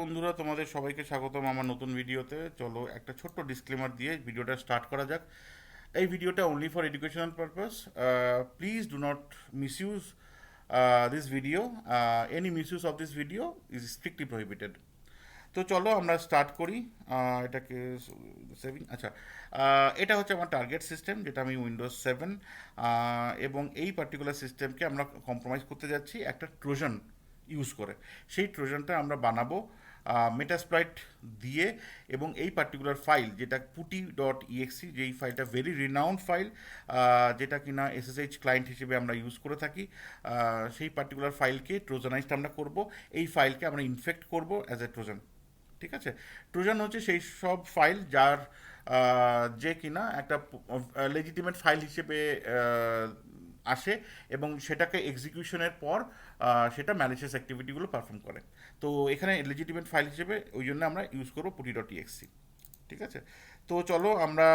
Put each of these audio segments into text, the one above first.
বন্ধুরা, তোমাদের সবাইকে স্বাগতম আমার নতুন ভিডিওতে। চলো একটা ছোট্ট ডিসক্লেমার দিয়ে ভিডিওটা স্টার্ট করা যাক। এই ভিডিওটা only for educational purpose. Please do not misuse this video. Any misuse of this video is strictly prohibited. তো চলো আমরা স্টার্ট করি। এটাকে সেভিং, আচ্ছা। এটা হচ্ছে আমার টার্গেট সিস্টেম, যেটা আমি উইন্ডোজ 7, এবং এই পার্টিকুলার সিস্টেমকে আমরা কম্প্রোমাইজ করতে যাচ্ছি একটা ট্রোজান ইউজ করে। সেই ট্রোজানটা আমরা বানাবো মেটাস্প্লয়েট দিয়ে, এবং এই পার্টিকুলার ফাইল যেটা putty.exe, যেই ফাইলটা ভেরি রিনাউন্ড ফাইল, যেটা কিনা এসএসএইচ ক্লায়েন্ট হিসেবে আমরা ইউজ করে থাকি, সেই পার্টিকুলার ফাইলকে ট্রোজানাইজড আমরা করব। এই ফাইলকে আমরা ইনফেক্ট করব অ্যাজ এ ট্রোজান। ঠিক আছে। ট্রোজান হচ্ছে সেই সব ফাইল যার যে কিনা একটা লেজিটিমেট ফাইল হিসেবে আসে, এবং সেটাকে এক্সিকিউশনের পর সেটা ম্যালিশিয়াস অ্যাক্টিভিটিগুলো পারফর্ম করে। তো এখানে লেজিটিমেট ফাইল হিসেবে ওই জন্য আমরা ইউজ করবো putty.exe। ঠিক আছে। তো চলো আমরা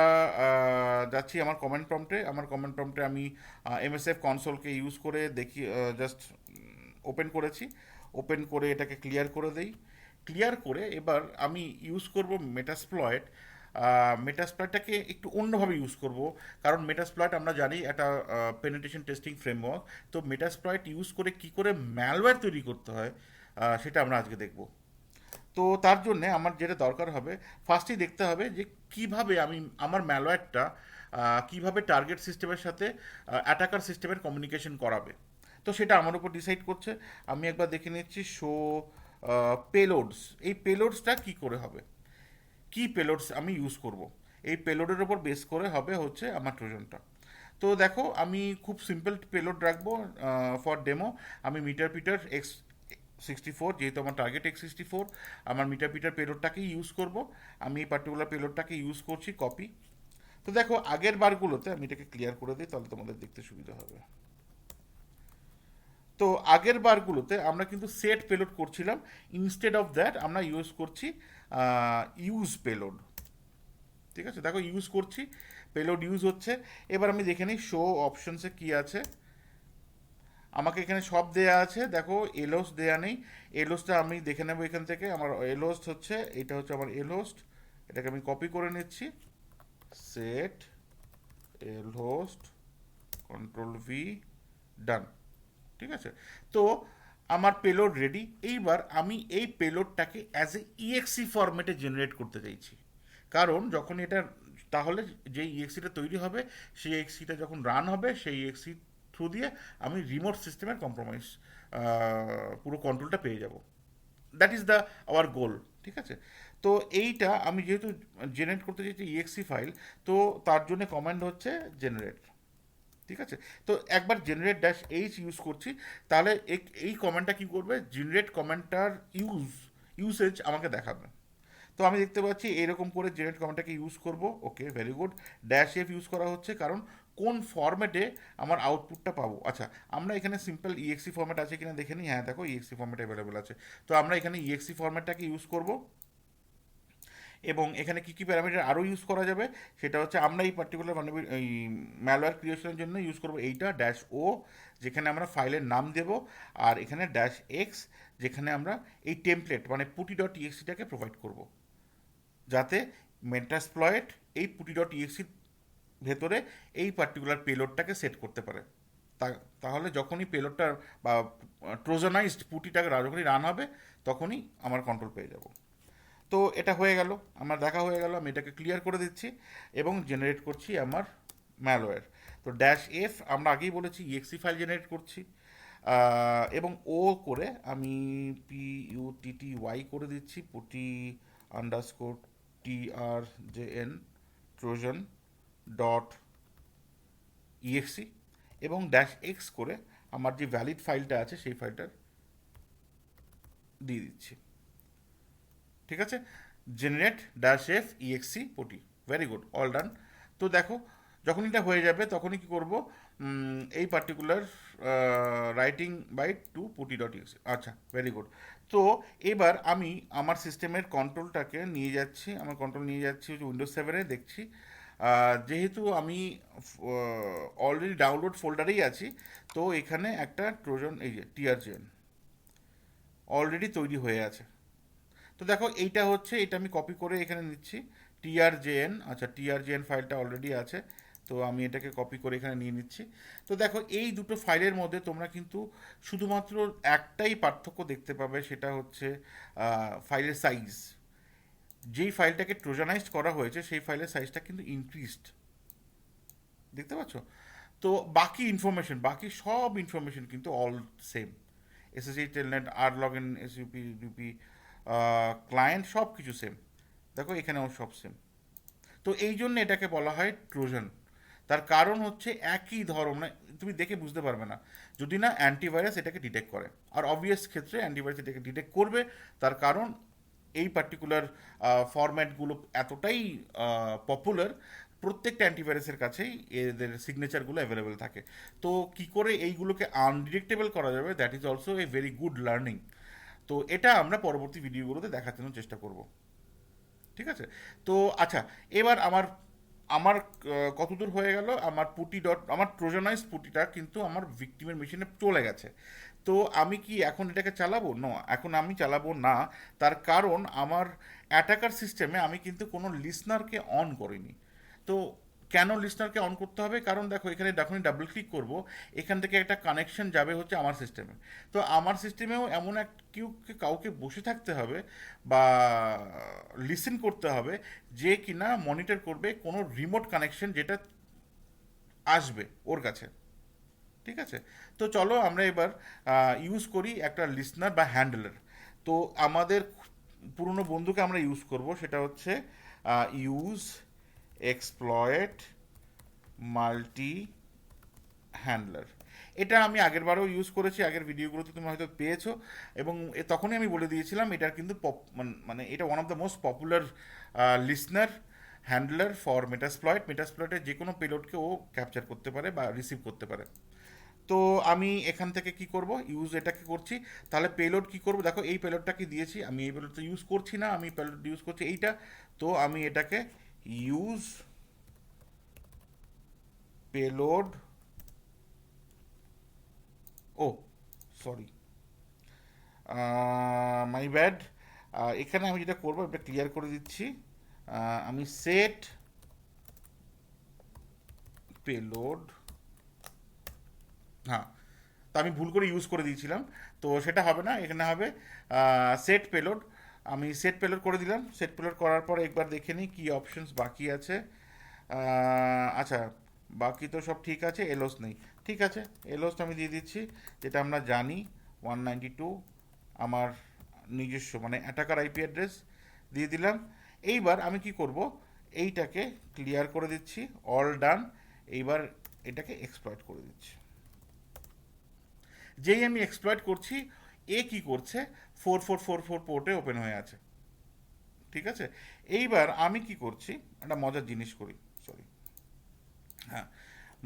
যাচ্ছি আমার কমেন্ট প্রম্পটে। আমার কমেন্ট প্রম্পটে আমি এমএসএফ কনসোলকে ইউজ করে দেখি, জাস্ট ওপেন করেছি। ওপেন করে এটাকে ক্লিয়ার করে দেই। ক্লিয়ার করে এবার আমি ইউজ করব মেটাস্প্লয়েট। মেটাস্প্লয়েটটাকে একটু অন্যভাবে ইউজ করব, কারণ মেটাস্প্লয়েট আমরা জানি একটা পেনিট্রেশন টেস্টিং ফ্রেমওয়ার্ক। তো মেটাস্প্লয়েট ইউজ করে কি করে ম্যালওয়্যার তৈরি করতে হয়, সেটা আমরা আজকে দেখব। তো তার জন্য আমার যেটা দরকার হবে, ফার্স্টেই দেখতে হবে যে কিভাবে আমি আমার ম্যালওয়্যারটা কিভাবে টার্গেট সিস্টেমের সাথে অ্যাটাকার সিস্টেমের কমিউনিকেশন করাবে। তো সেটা আমার উপর ডিসাইড করছে। আমি একবার দেখে নিচ্ছি শো পেলোডস। এই পেলোডসটা কি করে হবে, কি পেলোডস আমি ইউজ করব, এই পেলোডের ওপর বেস করে হবে হচ্ছে আমার ট্রোজানটা। তো দেখো, আমি খুব সিম্পল পেলোড রাখবো ফর ডেমো। আমি মিটার পিটার X64, যেহেতু আমার টার্গেট X64, আমার মিটার পিটার পেলোডটাকেই ইউজ করব। আমি এই পার্টিকুলার পেলোডটাকে ইউজ করছি, কপি। তো দেখো, আগের বারগুলোতে আমি এটাকে ক্লিয়ার করে দিই, তাহলে তোমাদের দেখতে সুবিধা হবে। তো আগের বারগুলোতে আমরা কিন্তু সেট পেলোড করছিলাম, ইনস্টেড অফ দ্যাট আমরা ইউজ করছি ইউজ পেলোড। ঠিক আছে, দেখো ইউজ করছি, পেলোড ইউজ হচ্ছে। এবার আমি দেখে নিই শো অপশনসে কি আছে। আমাকে এখানে সব দেয়া আছে, দেখো এলোস দেয়া নেই। এলোসটা আমি দেখে নেবো এখান থেকে। আমার এলোস্ট হচ্ছে, এটা হচ্ছে আমার এলোস্ট। এটাকে আমি কপি করে নিচ্ছি, সেট এলহোস্ট, কন্ট্রোল V, ডান। ঠিক আছে। তো আমার পেলোড রেডি। এইবার আমি এই পেলোডটাকে অ্যাজ এ ইএক্সি ফরম্যাটে জেনারেট করতে চাইছি, কারণ যখন এটা, তাহলে যে ইএক্সিটা তৈরি হবে, সেই এক্সিটা যখন রান হবে, সেই এক্সি থ্রু দিয়ে আমি রিমোট সিস্টেমের কম্প্রোমাইজ পুরো কন্ট্রোলটা পেয়ে যাব। দ্যাট ইজ দ্য আওয়ার গোল। ঠিক আছে। তো এইটা আমি যেহেতু জেনারেট করতে চাইছি ইএক্সি ফাইল, তো তার জন্য কমান্ড হচ্ছে জেনারেট। ঠিক আছে। তো একবার জেনারেট-H ইউজ করছি, তাহলে এই কমান্ডটা কি করবে, জেনারেট কমান্ডটার ইউসেজ আমাকে দেখাবে। তো আমি দেখতে পাচ্ছি এরকম করে জেনারেট কমান্ডটাকে ইউজ করব। ওকে, ভেরি গুড। -F ইউজ করা হচ্ছে কারণ কোন ফরম্যাটে আমার আউটপুটটা পাবো। আচ্ছা, আমরা এখানে সিম্পল ইএক্সি ফরম্যাট আছে কিনা দেখে নিই। হ্যাঁ, দেখো ইএক্সি ফরম্যাট অ্যাভেলেবেল আছে। তো আমরা এখানে ইএক্সি ফরম্যাটটাকে ইউজ করব। এবং এখানে কী কী প্যারামিটার আরও ইউজ করা যাবে, সেটা হচ্ছে আমরা এই পার্টিকুলার মানে এই ম্যালওয়্যার ক্রিয়েশনের জন্য ইউজ করবো এইটা -O, যেখানে আমরা ফাইলের নাম দেব। আর এখানে -X, যেখানে আমরা এই টেমপ্লেট মানে putty.exe-টাকে প্রোভাইড করব, যাতে মেটাস্প্লয়েট এই putty.exe ভেতরে এই পার্টিকুলার পেলোডটাকে সেট করতে পারে। তাহলে যখনই পেলোডটা বা ট্রোজানাইজড পুটিটাকে যখনই রান হবে, তখনই আমার কন্ট্রোল পেয়ে যাব। তো এটা হয়ে গেল, আমার দেখা হয়ে গেল। আমি এটাকে ক্লিয়ার করে দিচ্ছি এবং জেনারেট করছি আমার ম্যালওয়্যার। তো -F আমরা আগেই বলেছি ইএক্সি ফাইল জেনারেট করছি, এবং ও করে আমি PUTTY করে দিচ্ছি, putty_trjan ট্রোজান ডট ইএক্সি, এবং -X করে আমার যে ভ্যালিড ফাইলটা আছে সেই ফাইলটা দিয়ে দিচ্ছি। ঠিক আছে। জেনারেট-F EXE putty, very good, all done. তো দেখো, যখন এটা হয়ে যাবে তখনই কি করব, এই particular writing byte two putty.exe। আচ্ছা, ভেরি গুড। তো এবার আমি আমার সিস্টেমের কন্ট্রোলটাকে নিয়ে যাচ্ছি, আমার কন্ট্রোল নিয়ে যাচ্ছি হচ্ছে উইন্ডোজ 7-এ। দেখছি যেহেতু আমি অলরেডি ডাউনলোড ফোল্ডারেই আছি, তো এখানে একটা ট্রোজান, এই যে TRJN অলরেডি তৈরি হয়ে আছে। তো দেখো এইটা হচ্ছে, এটা আমি কপি করে এখানে নিচ্ছি, TRJN, আচ্ছা TRJN ফাইলটা অলরেডি আছে, তো আমি এটাকে কপি করে এখানে নিয়ে নিচ্ছি। তো দেখো এই দুটো ফাইলের মধ্যে তোমরা কিন্তু শুধুমাত্র একটাই পার্থক্য দেখতে পাবে, সেটা হচ্ছে ফাইলের সাইজ। যেই ফাইলটাকে ট্রোজানাইজড করা হয়েছে সেই ফাইলের সাইজটা কিন্তু ইনক্রিজড, দেখতে পাচ্ছ? তো বাকি ইনফরমেশন, বাকি সব ইনফরমেশন কিন্তু অল সেম, এসএসএইচ টেলনেট আর লগ ইন এসইউপি ডিউপি ক্লায়েন্ট সব কিছু সেম, দেখো এখানেও সব সেম। তো এই জন্য এটাকে বলা হয় ট্রোজান। তার কারণ হচ্ছে একই ধরনের, তুমি দেখে বুঝতে পারবে না যদি না অ্যান্টিভাইরাস এটাকে ডিটেক্ট করে। আর অবভিয়াস ক্ষেত্রে অ্যান্টিভাইরাস এটাকে ডিটেক্ট করবে, তার কারণ এই পার্টিকুলার ফরম্যাটগুলো এতটাই পপুলার, প্রত্যেকটা অ্যান্টিভাইরাসের কাছেই এদের সিগনেচারগুলো অ্যাভেলেবেল থাকে। তো কি করে এইগুলোকে আনডিটেক্টেবল করা যাবে, that is also a very good learning. তো এটা আমরা পরবর্তী ভিডিওগুলোতে দেখার চেষ্টা করব, ঠিক আছে? তো আচ্ছা, এবার আমার আমার কতদূর হয়ে গেল, আমার পুটি ডট, আমার ট্রোজানাইজ পুটিটা কিন্তু আমার ভিকটিমের মেশিনে চলে গেছে। তো আমি কি এখন এটাকে চালাবো? না, এখন আমি চালাবো না। তার কারণ আমার অ্যাটাকার সিস্টেমে আমি কিন্তু কোনো লিসনারকে অন করিনি। তো কেন লিসনারকে অন করতে হবে? কারণ দেখো এখানে যখনই ডাবল ক্লিক করব, এখান থেকে একটা কানেকশন যাবে হচ্ছে আমার সিস্টেমে। তো আমার সিস্টেমেও এমন এক কাউকে বসে থাকতে হবে বা লিসেন করতে হবে, যে কিনা মনিটর করবে কোনো রিমোট কানেকশন যেটা আসবে ওর কাছে, ঠিক আছে? তো চলো আমরা এবার ইউজ করি একটা লিসনার বা হ্যান্ডলার। তো আমাদের পুরনো বন্ধুকে আমরা ইউজ করব, সেটা হচ্ছে ইউজ এক্সপ্লয়েট মাল্টি হ্যান্ডলার। এটা আমি আগের বারেও ইউজ করেছি, আগের ভিডিওগুলোতে তুমি হয়তো পেয়েছো, এবং তখনই আমি বলে দিয়েছিলাম এটার কিন্তু মানে এটা one of the most popular listener handler for Metasploit. মেটাস্প্লয়েটের যে কোনো পেলোডকে ও ক্যাপচার করতে পারে বা রিসিভ করতে পারে। তো আমি এখান থেকে কি করব, ইউজ এটাকে করছি। তাহলে পেলোড কি করব, দেখো এই পেলোডটাকে দিয়েছি, আমি এই পেলোডটা ইউজ করছি না, আমি পেলোড ইউজ করছি এইটা। তো আমি এটাকে use payload, oh sorry, my bad, এখানে আমি যেটা করবো এটা ক্লিয়ার করে দিচ্ছি। আমি সেট পেলোড, হ্যাঁ, তো আমি ভুল করে ইউজ করে দিয়েছিলাম, তো সেটা হবে না, এখানে হবে সেট পেলোড। আমি সেট পেলোড করে দিলাম। সেট পেলোড করার পর একবার দেখে নিই কী অপশনস বাকি আছে। আচ্ছা, বাকি তো সব ঠিক আছে, এলোস নেই, ঠিক আছে। এলোসটা আমি দিয়ে দিচ্ছি, যেটা আমরা জানি 192 আমার নিজস্ব মানে অ্যাটাকার আইপি অ্যাড্রেস দিয়ে দিলাম। এইবার আমি কি করব, এইটাকে ক্লিয়ার করে দিচ্ছি, অল ডান। এইবার এটাকে এক্সপ্লয়েট করে দিচ্ছি। যেই আমি এক্সপ্লয়েট করছি, এ কি করছে, 4444 পোর্টে ওপেন হয়ে আছে, ঠিক আছে? এইবার আমি কি করছি, একটা মজার জিনিস করি, সরি, হ্যাঁ,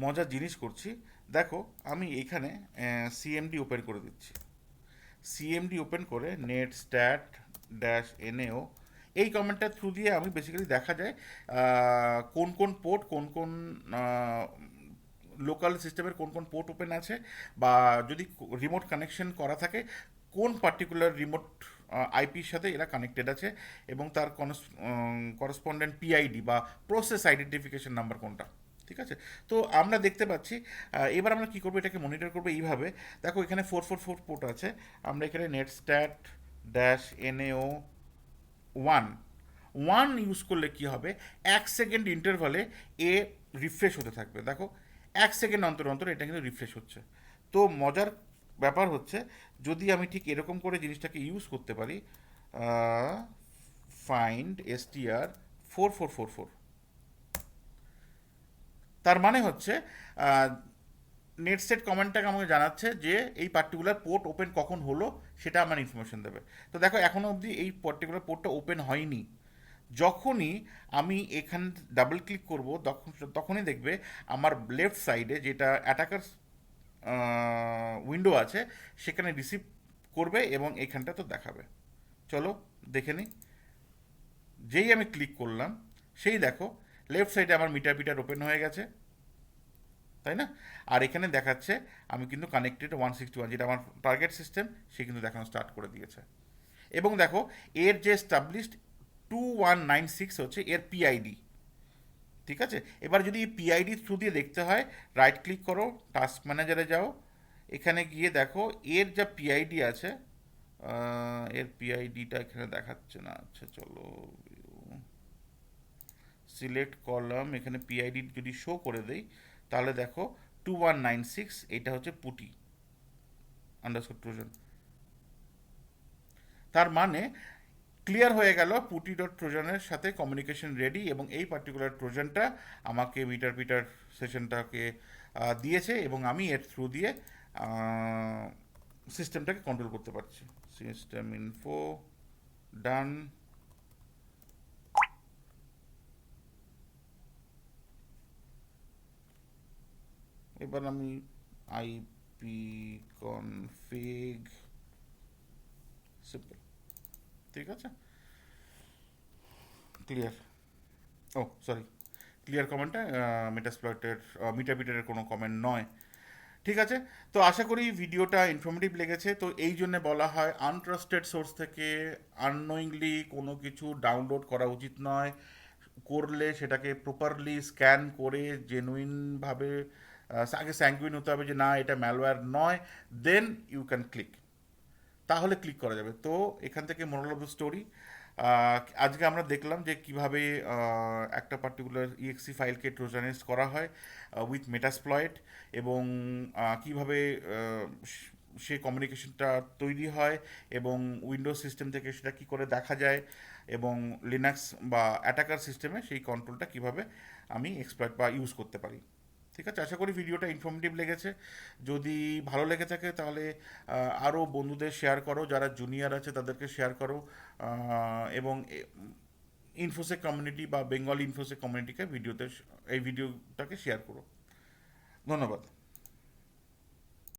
মজার জিনিস করছি। দেখো আমি এখানে সিএমডি ওপেন করে দিচ্ছি। সিএমডি ওপেন করে নেট স্ট্যাট ড্যাশ এনএও, এই কমেন্টটার থ্রু দিয়ে আমি বেসিক্যালি দেখা যায় কোন কোন পোর্ট, কোন কোন লোকাল সিস্টেমের কোন কোন পোর্ট ওপেন আছে, বা যদি রিমোট কানেকশন করা থাকে কোন পার্টিকুলার রিমোট আইপির সাথে এরা কানেক্টেড আছে, এবং তার করসপন্ডেন্ট পিআইডি বা প্রসেস আইডেন্টিফিকেশন নাম্বার কোনটা, ঠিক আছে? তো আমরা দেখতে পাচ্ছি। এবার আমরা কী করবো, এটাকে মনিটর করবো এইভাবে। দেখো এখানে 444 পোর্ট আছে, আমরা এখানে netstat dash NAO one one use করলে কি হবে, 1 সেকেন্ড ইন্টারভালে এ রিফ্রেশ হতে থাকবে। দেখো 1 সেকেন্ড অন্তর অন্তর এটা কিন্তু রিফ্রেশ হচ্ছে। তো মজার ব্যাপার হচ্ছে, যদি আমি ঠিক এরকম করে জিনিসটাকে ইউজ করতে পারি, ফাইন্ড এসটিআর 4444, তার মানে হচ্ছে নেট সেট কমেন্টটাকে আমাকে জানাচ্ছে যে এই পার্টিকুলার পোর্ট ওপেন কখন হলো, সেটা আমার ইনফরমেশন দেবে। তো দেখো এখনও অবধি এই পার্টিকুলার পোর্টটা ওপেন হয়নি। যখনই আমি এখান ডাবল ক্লিক করব, তখনই দেখবে আমার লেফট সাইডে যেটা অ্যাটাকার উইন্ডো আছে সেখানে রিসিভ করবে এবং এখানটা তো দেখাবে। চলো দেখে নিই। যেই আমি ক্লিক করলাম, সেই দেখো লেফট সাইডে আমার মিটার পিটার ওপেন হয়ে গেছে, তাই না? আর এখানে দেখাচ্ছে আমি কিন্তু কানেক্টেড 161, যেটা আমার টার্গেট সিস্টেম, সে কিন্তু দেখানো স্টার্ট করে দিয়েছে। এবং দেখো এর যে এস্টাবলিশড 2196 হচ্ছে এর পিআইডি। ঠিক আছে, এবার যদি পিআইডি থ্রু দিয়ে দেখতে হয়, রাইট ক্লিক করো, টাস্ক ম্যানেজারে যাও, এখানে গিয়ে দেখো এর যা পিআইডি আছে, এর পিআইডিটা এখানে দেখাচ্ছে না। আচ্ছা চলো, সিলেক্ট কলাম, এখানে পিআইডি যদি শো করে দেই, তাহলে দেখো 2196, এটা হচ্ছে পুটি আন্ডারস্কোর ট্রোজান। তার মানে ক্লিয়ার হয়ে গেল পুটি ডট ট্রোজানের সাথে কমিউনিকেশন রেডি, এবং এই পার্টিকুলার ট্রোজানটা আমাকে মিটার পিটার সেশনটাকে দিয়েছে, এবং আমি এর থ্রু দিয়ে সিস্টেমটাকে কন্ট্রোল করতে পারছি। সিস্টেম ইনফো ডান। এবার আমি আইপি কনফিগ, সিম্পল। ঠিক আছে, ক্লিয়ার। ও সরি, ক্লিয়ার কমেন্টটা মেটাস্প্লয়েটের মিটারপিটারের কোনো কমেন্ট নয়। ঠিক আছে, তো আশা করি ভিডিওটা ইনফরমেটিভ লেগেছে। তো এই জন্য বলা হয় আনট্রাস্টেড সোর্স থেকে আননোয়িংলি কোনো কিছু ডাউনলোড করা উচিত নয়। করলে সেটাকে প্রপারলি স্ক্যান করে জেনুইনভাবে আগে স্যাঙ্গুইন হতে হবে যে না এটা ম্যালওয়্যার নয়, দেন ইউ ক্যান ক্লিক, তাহলে ক্লিক করা যাবে। তো এখান থেকে মোরাল অফ দ্য স্টোরি, আজকে আমরা দেখলাম যে কিভাবে একটা পার্টিকুলার ইএক্সি ফাইলকে ট্রোজানাইজ করা হয় উইথ মেটাস্প্লয়েট, এবং কিভাবে সে কমিউনিকেশনটা তৈরি হয়, এবং উইন্ডোজ সিস্টেম থেকে সেটা কি করে দেখা যায়, এবং লিনাক্স বা অ্যাটাকার সিস্টেমে সেই কন্ট্রোলটা কিভাবে আমি এক্সপ্লয়েট বা ইউজ করতে পারি। ঠিক আছে, আশা করি ভিডিওটা ইনফরমেটিভ লেগেছে। যদি ভালো লেগে থাকে তাহলে আরও বন্ধুদের শেয়ার করো, যারা জুনিয়র আছে তাদেরকে শেয়ার করো, এবং ইনফোসেক কমিউনিটি বা বেঙ্গল ইনফোসেক কমিউনিটিকে এই ভিডিওটাকে শেয়ার করো। ধন্যবাদ।